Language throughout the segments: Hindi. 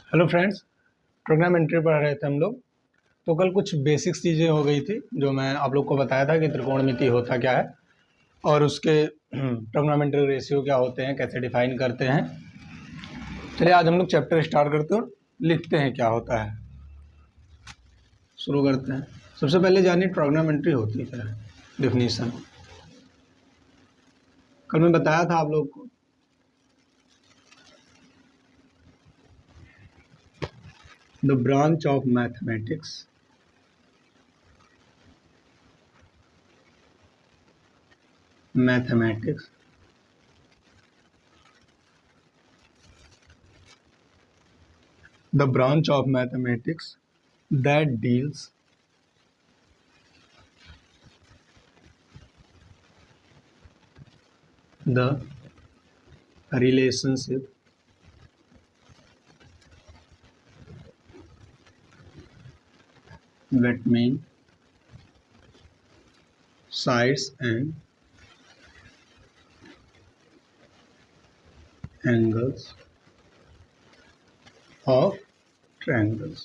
हेलो फ्रेंड्स, ट्रिग्नोमेट्री पढ़ रहे थे हम लोग। तो कल कुछ बेसिक्स चीज़ें हो गई थी जो मैं आप लोग को बताया था कि त्रिकोणमिति होता क्या है और उसके ट्रिग्नोमेट्री रेशियो क्या होते हैं, कैसे डिफाइन करते हैं। चलिए आज हम लोग चैप्टर स्टार्ट करते हैं और लिखते हैं क्या होता है। शुरू करते हैं। सबसे पहले जानिए ट्रिग्नोमेट्री होती क्या है, डिफिनीशन। कल मैं बताया था आप लोग को the branch of mathematics the branch of mathematics that deals the relationship between sides and angles of triangles।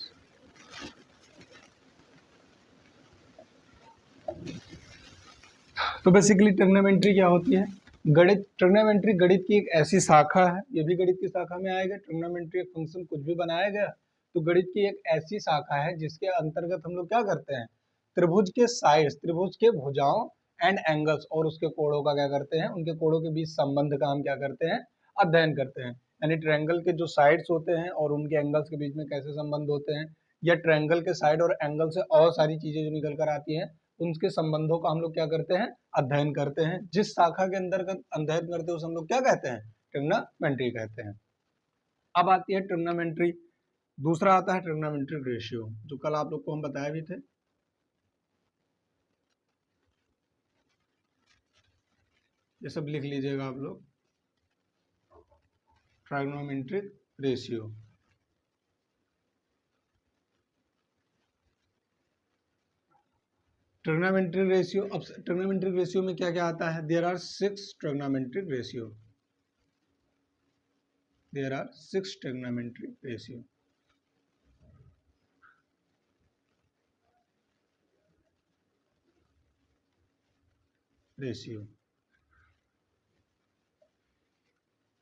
तो बेसिकली ट्रिग्नोमेट्री क्या होती है? गणित। ट्रिग्नोमेट्री गणित की एक ऐसी शाखा है, ये भी गणित की शाखा में आएगा। ट्रिग्नोमेट्री एक फंक्शन कुछ भी बनाया गया तो गणित की एक ऐसी शाखा है जिसके अंतर्गत हम लोग क्या करते हैं, त्रिभुज के साइड्स, त्रिभुज के भुजाओं एंड एंगल्स और उसके कोणों का क्या करते हैं, उनके कोणों के बीच संबंध का हम क्या करते हैं, अध्ययन करते हैं। यानी ट्रायंगल के जो साइड्स होते हैं और उनके एंगल्स के बीच में कैसे संबंध होते हैं, या ट्रायंगल के साइड और एंगल से और सारी चीजें जो निकल कर आती हैं उनके संबंधों का हम लोग क्या करते हैं, अध्ययन करते हैं। जिस शाखा के अंतर्गत अध्ययन करते हैं उसे हम लोग क्या कहते हैं, ट्रिग्नोमेट्री कहते हैं। अब आती है ट्रिग्नोमेट्री। दूसरा आता है ट्रिग्नोमेट्री रेशियो, जो कल आप लोग को हम बताए भी थे। ये सब लिख लीजिएगा आप लोग, ट्रिग्नोमेट्रिक रेशियो। ट्रिग्नोमेट्रिक रेशियो, अब ट्रिग्नोमेट्रिक रेशियो में क्या क्या आता है? There are 6 trigonometric ratio. There are 6 trigonometric ratio.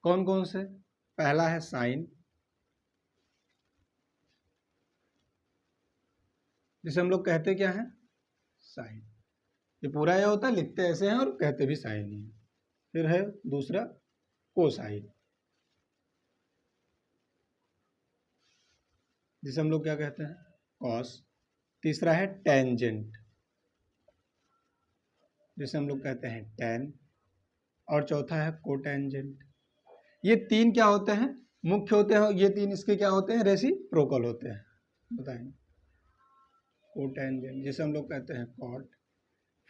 कौन कौन से? पहला है साइन, जिसे हम लोग कहते क्या है, साइन। ये पूरा ये होता है, लिखते ऐसे हैं और कहते भी साइन ही है। फिर है दूसरा कोसाइन, जिसे हम लोग क्या कहते हैं, कॉस। तीसरा है टेंजेंट, जिसे हम लोग कहते हैं टेन। और चौथा है कोटेंजेंट। ये तीन क्या होते हैं, मुख्य होते हैं। ये तीन इसके क्या होते हैं, रेसिप्रोकल होते हैं। बताएंगे कोटेंजेंट, जिसे हम लोग कहते हैं कॉट।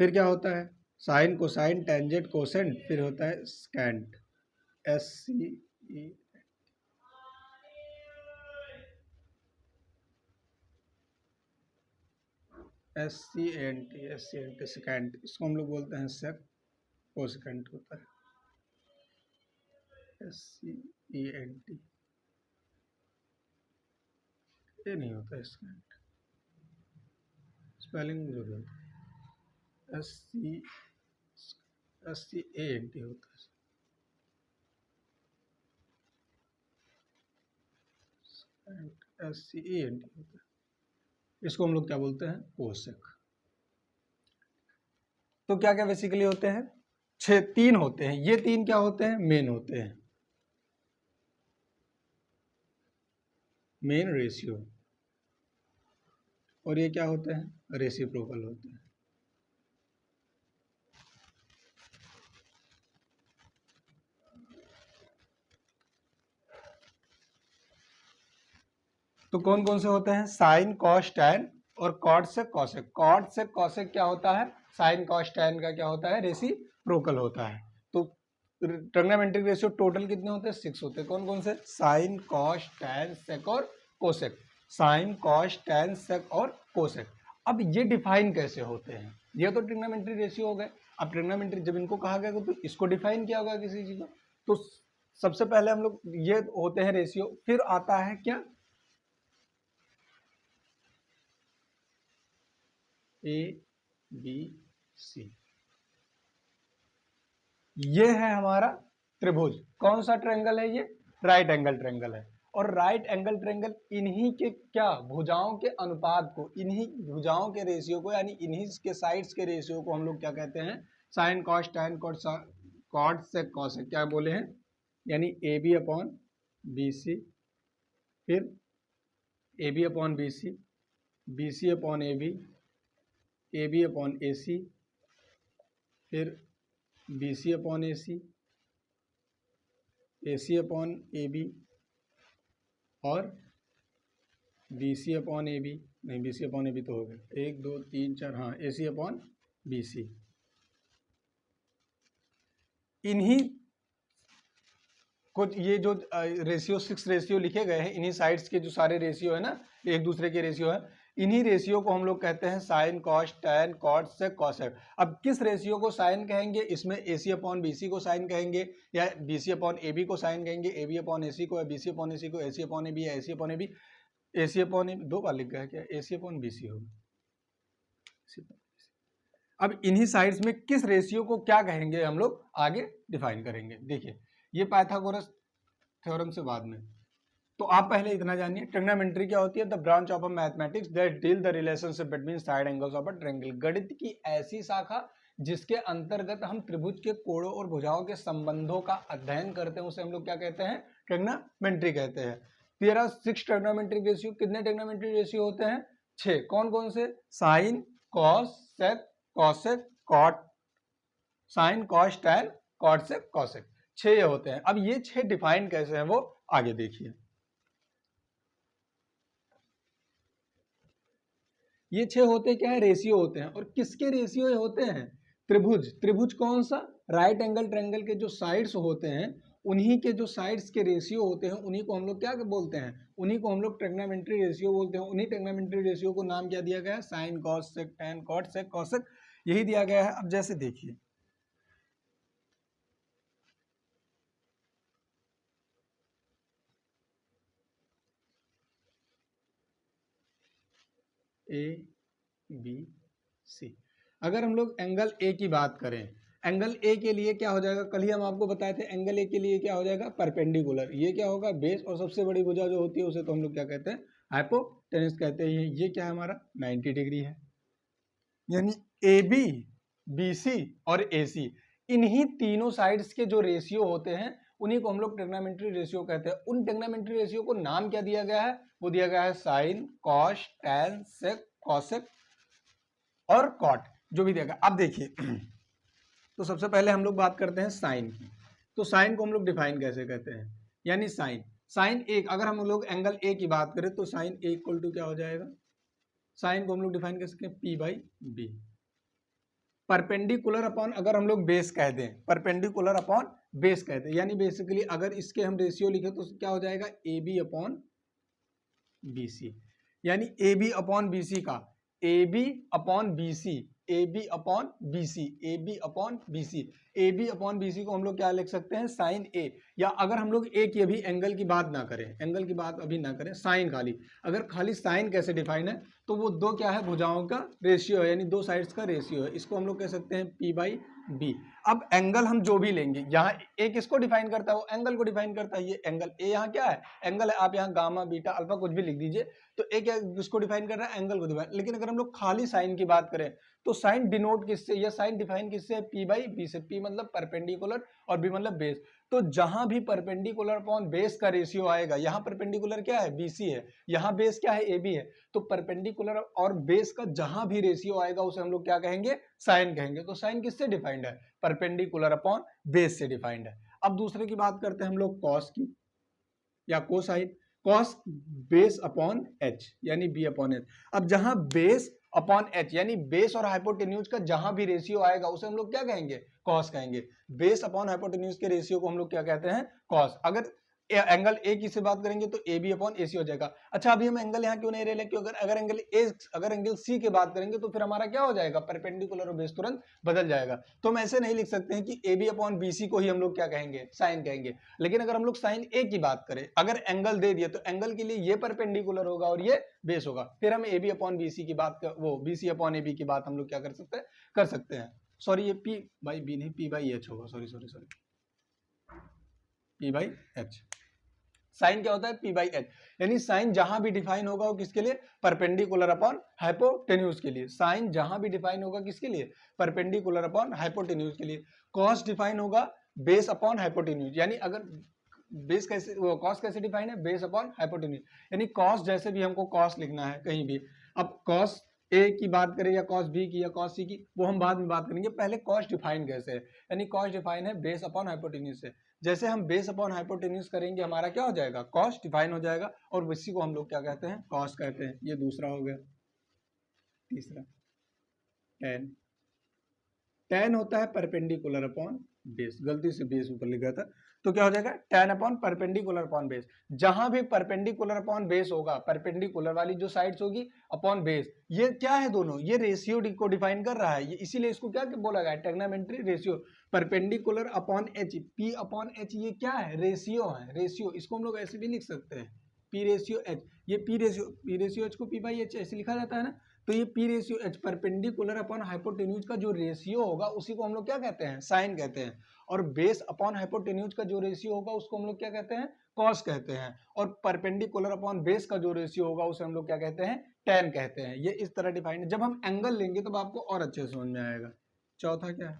फिर क्या होता है, साइन, कोसाइन, टेंजेंट, कोसेंट। फिर होता है स्कैंट, SCE, SCNT, सेकेंट। इसको हम लोग बोलते हैं सेक, कोसेकेंट होता है SCENT। ये नहीं होता स्कैंट, स्पेलिंग जो होता है SCANT होता है। SCENT होता है। इसको हम लोग क्या बोलते हैं, कोसेक। तो क्या क्या बेसिकली होते हैं, तीन होते हैं। ये तीन क्या होते हैं, मेन होते हैं, मेन रेशियो। और ये क्या होते हैं, रेसिप्रोकल होते हैं। तो कौन कौन से होते हैं, साइन, कॉस, टैन और कॉट से कॉसेक। कॉट से कॉसेक क्या होता है, साइन, कॉस, टैन का क्या होता है, रेसिप्रोकल होता है। तो ट्रिग्नोमेट्रिक रेशियो टोटल कितने होते हैं, 6 होते हैं। कौन कौन से, साइन, कॉस, टैन, सेक और कोसेक। साइन, कॉस, टैन, सेक और कोसेक। अब ये डिफाइन कैसे होते हैं, ये तो ट्रिग्नोमेट्रिक रेशियो हो गए। अब ट्रिग्नोमेट्रिक जब इनको कहा गया तो इसको डिफाइन किया होगा किसी चीज को। तो सबसे पहले हम लोग ये होते हैं रेशियो। फिर आता है क्या, ABC, ये है हमारा त्रिभुज। कौन सा ट्रायंगल है ये? राइट एंगल ट्रायंगल है। और राइट एंगल ट्रायंगल इन्हीं के क्या भुजाओं के अनुपात को, इन्हीं भुजाओं के रेशियो को, यानी इन्हीं के साइड्स के रेशियो को हम लोग क्या कहते हैं? Sine cos tan cot sec cosec क्या बोले हैं? यानी AB अपॉन BC, फिर AB upon BC, BC upon AB, AB upon AC, फिर BC upon AC, AC upon AB और BC अपॉन AB, नहीं BC अपॉन AB तो हो गया, 1 2 3 4, हाँ AC अपॉन BC। इन्हीं कुछ ये जो रेशियो 6 रेशियो लिखे गए हैं, इन्हीं साइड्स के जो सारे रेशियो है ना, एक दूसरे के रेशियो है, इन्हीं रेशियो को हम लोग कहते हैं sine cos tan cot sec cosec. अब किस रेशियो को साइन कहेंगे? इसमें AC अपॉन BC को साइन कहेंगे, या BC अपॉन AB को साइन कहेंगे, AB अपॉन AC को, या BC अपॉन AC को, AC अपॉन AB, या AC upon AB, AC upon AB, दो बार लिख गया क्या? AC अपॉन BC होगा। अब इन्हीं साइड्स में किस रेशियो को क्या कहेंगे हम लोग आगे डिफाइन करेंगे। देखिए ये पाइथागोरस थ्योरम से बाद में, तो आप पहले इतना जानिए, ट्रिग्नोमेट्री क्या होती है? The branch of a mathematics that deal the relationship between side angles of a triangle. गणित की ऐसी शाखा जिसके अंतर्गत हम त्रिभुज के कोणों और भुजाओं के संबंधों का अध्ययन करते हैं, उसे हम लोग क्या कहते हैं? ट्रिग्नोमेट्री कहते हैं। There are 6 trigonometric ratio. कितने ट्रिग्नोमेट्रिक रेशियो होते हैं? 6। कौन कौन से? Sine cos sec cosec cot, sine cos tan cot sec cosec, 6 होते हैं। अब ये 6 डिफाइन कैसे हैं वो आगे देखिए। ये 6 होते क्या है? रेशियो होते हैं। और किसके रेशियो होते हैं? त्रिभुज। त्रिभुज कौन सा? राइट एंगल ट्रायंगल के जो साइड्स होते हैं, उन्हीं के जो साइड्स के रेशियो होते हैं, उन्हीं को हम लोग क्या बोलते हैं? उन्हीं को हम लोग ट्रिग्नोमेट्री रेशियो बोलते हैं। उन्हीं ट्रिग्नोमेट्री रेशियो को नाम क्या दिया गया है? Sine cos sec tan cot sec cosec, यही दिया गया है। अब जैसे देखिए ABC, अगर हम लोग एंगल A की बात करें, एंगल A के लिए क्या हो जाएगा? कल ही हम आपको बताए थे, एंगल A के लिए क्या हो जाएगा? परपेंडिकुलर। ये क्या होगा? बेस। और सबसे बड़ी भुजा जो होती है उसे तो हम लोग क्या कहते हैं? हाइपोटेनस कहते हैं। ये क्या है हमारा? 90 डिग्री है। यानी AB, BC और AC, इन्हीं तीनों साइड्स के जो रेशियो होते हैं, उन्हीं को हम लोग ट्रिग्नोमेट्री रेशियो कहते हैं। उन ट्रिग्नोमेट्री रेशियो को नाम क्या दिया गया है? वो दिया गया है sine cos tan sec cosec और कॉट, जो भी दिया गया। अब देखिए तो सबसे पहले हम लोग बात करते हैं साइन की। तो साइन को हम लोग डिफाइन कैसे करते हैं? यानी साइन एक, अगर हम लोग एंगल A की बात करें तो साइन A इक्वल टू क्या हो जाएगा? साइन को हम लोग डिफाइन कर सकते हैं P/B। परपेंडिकुलर अपॉन, अगर हम लोग बेस कह दें, परपेंडिकुलर अपॉन बेस कहते हैं, यानी बेसिकली अगर इसके हम रेशियो लिखे तो क्या हो जाएगा? AB upon BC। यानी AB अपॉन BC का AB upon BC, AB upon BC, AB upon BC, AB upon BC को हम लोग क्या लिख सकते हैं? Sine A। या अगर हम लोग A की अभी एंगल की बात ना करें, एंगल की बात अभी ना करें, साइन खाली, अगर खाली साइन कैसे डिफाइन है तो वो दो क्या है? भुजाओं का रेशियो है, यानी दो साइड्स का रेशियो है। इसको हम लोग कह सकते हैं P/B। अब एंगल हम जो भी लेंगे, यहाँ A किसको डिफाइन करता है? वो एंगल को डिफाइन करता है। ये एंगल A यहाँ क्या है? एंगल है। आप यहाँ गामा बीटा अल्फा कुछ भी लिख दीजिए, तो A क्या किसको डिफाइन कर रहा है? एंगल को डिफाइन। लेकिन अगर हम लोग खाली साइन की बात करें तो साइन डिनोट किससे, या साइन डिफाइन किससे है? P/B से। P मतलब परपेंडिकुलर और B मतलब बेस। तो जहां भी परपेंडिकुलर अपॉन बेस का रेशियो आएगा, यहाँ परपेंडिकुलर क्या है? BC है, यहाँ बेस क्या है? AB है। तो परपेंडिकुलर और बेस का जहां भी रेशियो आएगा उसे हम लोग क्या कहेंगे? साइन कहेंगे। तो साइन किससे डिफाइंड है? परपेंडिकुलर अपॉन बेस से डिफाइंड है। अब दूसरे की बात करते हैं हम लोग कॉस की, या cosine. Cos base upon H, यानी B अपॉन H। अब जहां बेस अपॉन H, यानी बेस और हाइपोटेन्यूज का जहां भी रेशियो आएगा उसे हम लोग क्या कहेंगे? कॉस कहेंगे। बेस अपॉन हाइपोटेन्यूज के रेशियो को हम लोग क्या कहते हैं? कॉस। अगर एंगल ए की से बात करेंगे तो ए बी अपॉन ए सी हो जाएगा। अच्छा अभी हम एंगल यहाँ क्यों नहीं ले रहे, क्योंकि अगर एंगल सी की बात करेंगे तो फिर हमारा क्या हो जाएगा, परपेंडिकुलर और बेस तुरंत बदल जाएगा। तो हम ऐसे नहीं लिख सकते हैं कि A B upon B C को ही हम लोग क्या कहेंगे, साइन कहेंगे। लेकिन अगर हम लोग साइन ए की बात करें, अगर एंगल दे दिए तो एंगल के लिए ये परपेंडिकुलर होगा और ये बेस होगा, फिर हम A B upon B C की बात वो B C upon A B की बात हम लोग क्या कर सकते हैं। सॉरी ये पी बाई बी नहीं, पी बाई एच होगा, sorry P by H. Sine क्या होता है, पी बाई एच, यानी साइन जहां भी डिफाइन होगा वो किसके लिए, परपेंडिकुलर अपॉन हाइपोटेन्यूज के लिए। साइन जहां भी डिफाइन होगा किसके लिए, परपेंडिकुलर अपॉन हाइपोटेन्यूज के लिए। कॉस डिफाइन होगा बेस अपॉन हाइपोटेन्यूज, यानी अगर बेस कैसे, कॉस कैसे डिफाइन है, बेस अपॉन हाइपोटेन्यूज, यानी कॉस जैसे भी हमको कॉस लिखना है कहीं भी, अब कॉस ए की बात करें या कॉस बी की या कॉस सी की, वो हम बाद में बात करेंगे, पहले कॉस डिफाइन कैसे है, यानी कॉस डिफाइन है बेस अपॉन हाइपोटेन्यूज से। जैसे हम बेस अपॉन हाइपोटेन्यूज करेंगे हमारा क्या हो जाएगा, कॉस डिफाइन हो जाएगा, और इसी को हम लोग क्या कहते हैं, कॉस कहते हैं। ये दूसरा हो गया। तीसरा टेन, टेन होता है परपेंडिकुलर अपॉन बेस, गलती से बेस ऊपर लिखा था, तो क्या हो जाएगा, ten upon perpendicular upon base. जहां भी परपेंडिकुलर अपॉन बेस होगा, परपेंडिकुलर वाली जो साइड्स होगी अपॉन बेस, ये क्या है दोनों, ये रेशियो को डिफाइन कर रहा है, ये इसीलिए इसको क्या बोला गया, trigonometry ratio. Perpendicular upon H, P upon H, ये क्या है, रेशियो है, रेशियो। इसको हम लोग ऐसे भी लिख सकते हैं, पी रेशियो एच, ये पी रेशियो एच को पी बाई एच ऐसे लिखा जाता है ना, तो ये P ratio H perpendicular upon hypotenuse का जो रेशियो होगा उसी को हम लोग क्या कहते हैं, साइन कहते हैं। और बेस अपॉन हाइपोटेन्यूज का जो रेशियो होगा उसको हम लोग क्या कहते हैं, कॉस कहते हैं। और परपेंडिकुलर अपॉन बेस का जो रेशियो होगा उसे हम लोग क्या कहते हैं, टेन कहते हैं। ये इस तरह डिफाइंड है। जब हम एंगल लेंगे तब आपको और अच्छे से समझ में आएगा। चौथा क्या है,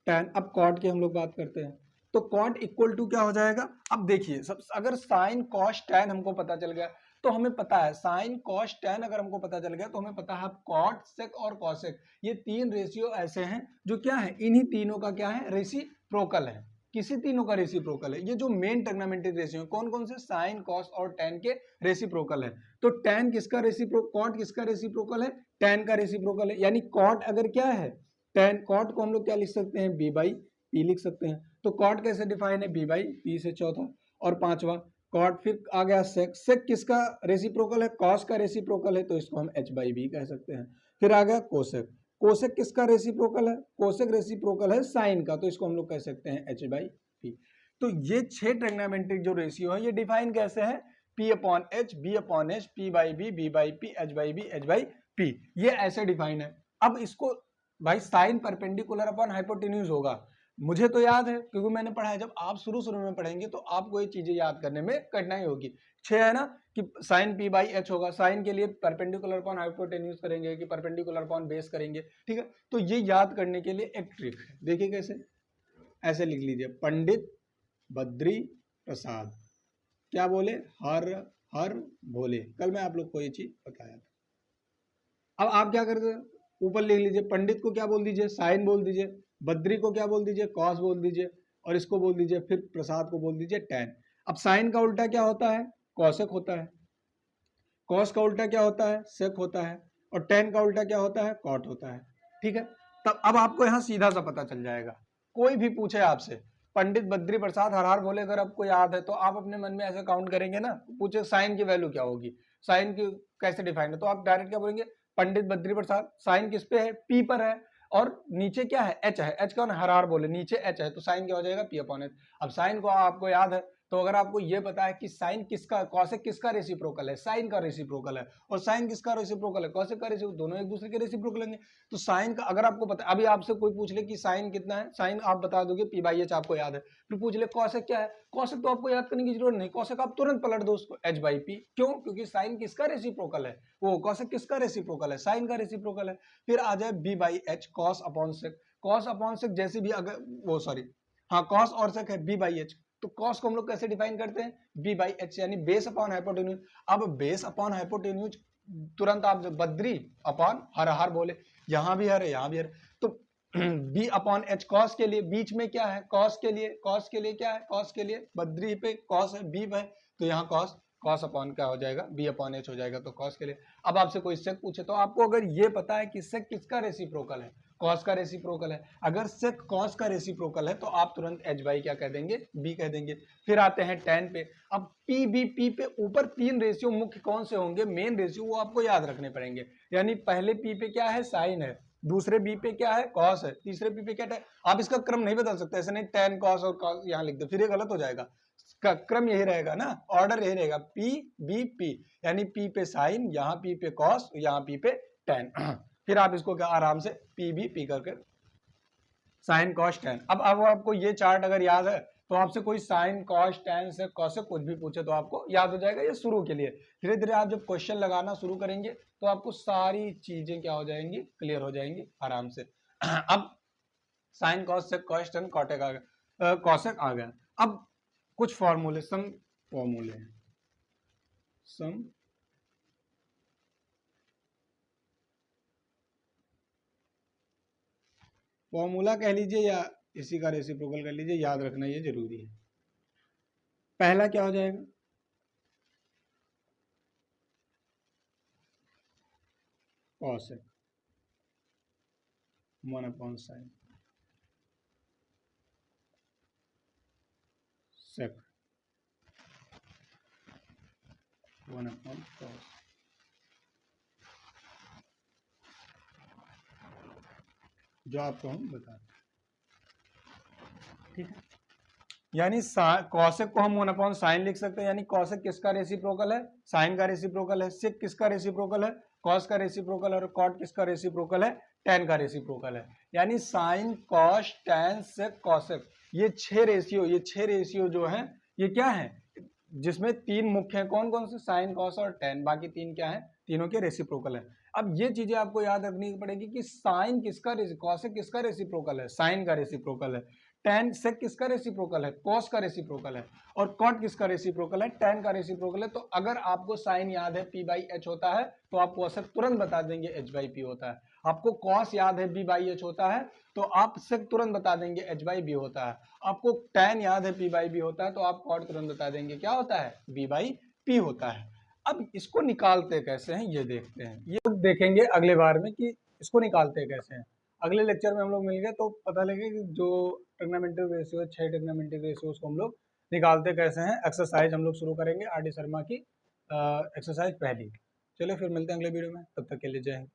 टेन। अब कॉट की हम लोग बात करते हैं, तो कॉट इक्वल टू क्या हो जाएगा, अब देखिए अगर साइन कॉस टेन हमको पता चल गया तो हमें पता है साइन कॉस टेन अगर हमको पता चल गया तो हमें पता है कॉट सेक और कॉसेक, ये तीन रेशियो ऐसे हैं जो क्या है, इन्हीं तीनों का क्या है, रेसिप्रोकल है। किसी तीनों का रेसिप्रोकल है। ये जो मेन ट्रिग्नोमेट्रिक रेशियो है कौन कौन से, साइन कॉस और टेन के रेसिप्रोकल है। तो टेन किसका कॉट किसका रेसिप्रोकल है, टेन का रेसिप्रोकल है। यानी कॉट अगर क्या है, टेन, कॉट को हम लोग क्या लिख सकते हैं, बी बाई पी लिख सकते हैं। तो कॉट कैसे डिफाइन है, बी बाई पी से। चौथा और पांचवा कॉट, फिर आ गया सेक, सेक किसका रेसिप्रोकल है, कॉस का रेसिप्रोकल है, तो इसको हम एच बाई बी कह सकते हैं। फिर आ गया कोसेक, कोसेक किसका रेसिप्रोकल है, कोसेक रेसिप्रोकल है साइन का, तो इसको हम लोग कह सकते हैं एच बाई पी। तो ये 6 ट्रिग्नोमेट्रिक जो रेशियो है ये डिफाइन कैसे है, P upon H, B upon H, P by B, H by B, H by P, ये ऐसे डिफाइन है। अब इसको भाई साइन परपेंडिकुलर अपॉन हाइपोटेन्यूज होगा, मुझे तो याद है क्योंकि मैंने पढ़ा है। जब आप शुरू में पढ़ेंगे तो आपको ये चीजें याद करने में कठिनाई होगी। 6 है ना कि साइन पी बाई एच होगा, साइन के लिए परपेंडिकुलर अपॉन हाइपोटेन्यूज करेंगे कि परपेंडिकुलर अपॉन बेस करेंगे, ठीक है। तो ये याद करने के लिए एक ट्रिक है, देखिए कैसे, ऐसे लिख लीजिए, पंडित बद्री प्रसाद क्या बोले, हर हर भोले। कल मैं आप लोग को ये चीज बताया था। अब आप क्या करते हैं, ऊपर लिख लीजिए, पंडित को क्या बोल दीजिए, साइन बोल दीजिए, बद्री को क्या बोल दीजिए, कॉस बोल दीजिए, और इसको बोल दीजिए फिर प्रसाद को बोल दीजिए टेन। अब साइन का उल्टा क्या होता है, कौशिक होता है, कॉस का उल्टा क्या होता है, सेक होता है, और टेन का उल्टा क्या होता है, कॉट होता है, ठीक है। तब अब आपको यहाँ सीधा सा पता चल जाएगा। कोई भी पूछे आपसे पंडित बद्री प्रसाद हर हर बोले, अगर आपको याद है तो आप अपने मन में ऐसे काउंट करेंगे ना, पूछे साइन की वैल्यू क्या होगी, साइन की कैसे डिफाइन है, तो आप डायरेक्ट क्या बोलेंगे, पंडित बद्री प्रसाद, साइन किस पे है, पी पर है, और नीचे क्या है, एच है, एच कौन हर हर बोले, नीचे एच है, तो साइन क्या हो जाएगा, पी अपॉन एच। अब साइन को आपको याद है, तो अगर आपको ये पता है कि साइन किसका, कॉसेक किसका रेसिप्रोकल है, साइन का रेसिप्रोकल है, और साइन किसका रेसिप्रोकल है, कॉसेक का रेसिप्रोकल, दोनों एक दूसरे के रेसिप्रोकल होंगे। तो साइन का अगर आपको पता, अभी आपसे कोई पूछ ले कि साइन कितना है, साइन आप बता दोगे पी बाई एच आपको याद है, फिर पूछ ले कॉसेक क्या है, कॉसेक तो आपको याद करने की जरूरत नहीं, कॉसेक आप तुरंत पलट दो उसको, एच बाई पी। क्यों, क्योंकि साइन किसका रेसिप्रोकल है, वो कॉसेक किसका रेसिप्रोकल है, साइन का रेसिप्रोकल है। फिर आ जाए B by H, cos upon sec, cos upon sec जैसे भी, अगर वो सॉरी हाँ कॉस और सेक है, बी बाई एच, तो कॉस को हम लोग कैसे डिफाइन करते हैं, बी बाई एच, यानी बेस अपॉन हाइपोटेन्यूज। अब बेस अपॉन हाइपोटेन्यूज तुरंत आप बद्री अपॉन हर हर बोले, यहां भी हर है यहां भी हर, तो बी अपॉन एच कॉस के लिए, बीच में क्या है, कॉस के लिए क्या है, कॉस के लिए बद्री पे कॉस है, बी पे, तो यहाँ कॉस कॉस अपॉन क्या हो जाएगा, बी अपॉन एच हो जाएगा, तो कॉस के लिए। अब आपसे कोई सेक पूछे तो आपको अगर ये पता है कि सेक किसका रेसिप्रोकल है, कॉस का रेसिप्रोकल है, अगर सेक कॉस का रेसिप्रोकल है तो आप तुरंत एच बाई क्या कह देंगे, बी कह देंगे। फिर आते हैं टेन पे। अब पी बी पी पे ऊपर 3 रेशियो मुख्य कौन से होंगे, मेन रेशियो, वो आपको याद रखने पड़ेंगे। यानी पहले पी पे क्या है, साइन है, दूसरे बी पे क्या है, कॉस है, तीसरे पी पे क्या है। आप इसका क्रम नहीं बदल सकते, ऐसे नहीं टेन कॉस और कॉस यहाँ लिख दो, फिर ये गलत हो जाएगा। का क्रम यही रहेगा ना, ऑर्डर यही रहेगा, पी बी पी, यानी पी पे साइन, यहाँ पी पे कॉस, यहाँ पी पे टेन। फिर आप इसको क्या आराम से पी बी पी करके साइन कॉस टेन। अब आपको ये चार्ट अगर याद है तो आपसे कोई साइन कॉस टेन से कॉस से कुछ भी पूछे तो आपको याद हो जाएगा। ये शुरू के लिए, धीरे धीरे आप जब क्वेश्चन लगाना शुरू करेंगे तो आपको सारी चीजें क्या हो जाएंगी, क्लियर हो जाएंगी आराम से। अब साइन कॉस से कॉस टेन कॉटेक आ गया, कॉसेक आ गया। अब कुछ फॉर्मूले, सम फॉर्मूले हैं, सम फॉर्मूला कह लीजिए या इसी का रेसिप्रोकल कह लीजिए, याद रखना ये जरूरी है। पहला क्या हो जाएगा, कॉसेक 1 अपॉन साइन सेक 1 अपॉन कॉस। जो आपको हम बताते हैं, ठीक है। यानी कॉसेक को हम 1 अपॉन साइन लिख सकते हैं, यानी कॉसेक किसका रेसिप्रोकल है, साइन का रेसिप्रोकल है। सेक किसका रेसिप्रोकल है, कॉस का रेसिप्रोकल है। और कॉट किसका रेसिप्रोकल है, टेन का रेसिप्रोकल है। यानी sine cos tan sec cosec, ये 6 रेशियो जो है ये क्या है, जिसमें 3 मुख्य है, कौन कौन से, साइन कॉस और टेन, बाकी 3 क्या है, तीनों के रेसिप्रोकल है। अब ये चीजें आपको याद रखनी पड़ेगी कि साइन किसका, कॉसेक किसका रेसिप्रोकल है, साइन का रेसिप्रोकल है। टेन सेक किसका रेसिप्रोकल है, कॉस का रेसिप्रोकल है। और कॉट किसका रेसिप्रोकल है, टेन का रेसिप्रोकल है। तो अगर आपको साइन याद है पी बाई एच होता है तो आप कॉसेक तुरंत बता देंगे एच बाई पी होता है। आपको कॉस याद है बी बाई एच होता है तो आप सेक तुरंत बता देंगे एच बाई बी होता है। आपको टेन याद है पी बाई बी होता है तो आप कॉट तुरंत बता देंगे क्या होता है, बी बाई पी होता है। अब इसको निकालते कैसे हैं ये देखते हैं, ये देखेंगे अगले बार में कि इसको निकालते कैसे हैं। अगले लेक्चर में हम लोग मिल गए तो पता लगे कि जो ट्रिग्नोमेट्रिक रेशियो है, 6 ट्रिग्नोमेट्रिक रेशियोज को हम लोग निकालते कैसे हैं। एक्सरसाइज हम लोग शुरू करेंगे आर डी शर्मा की एक्सरसाइज पहली। चलिए फिर मिलते हैं अगले वीडियो में, तब तक के लिए जय हिंद।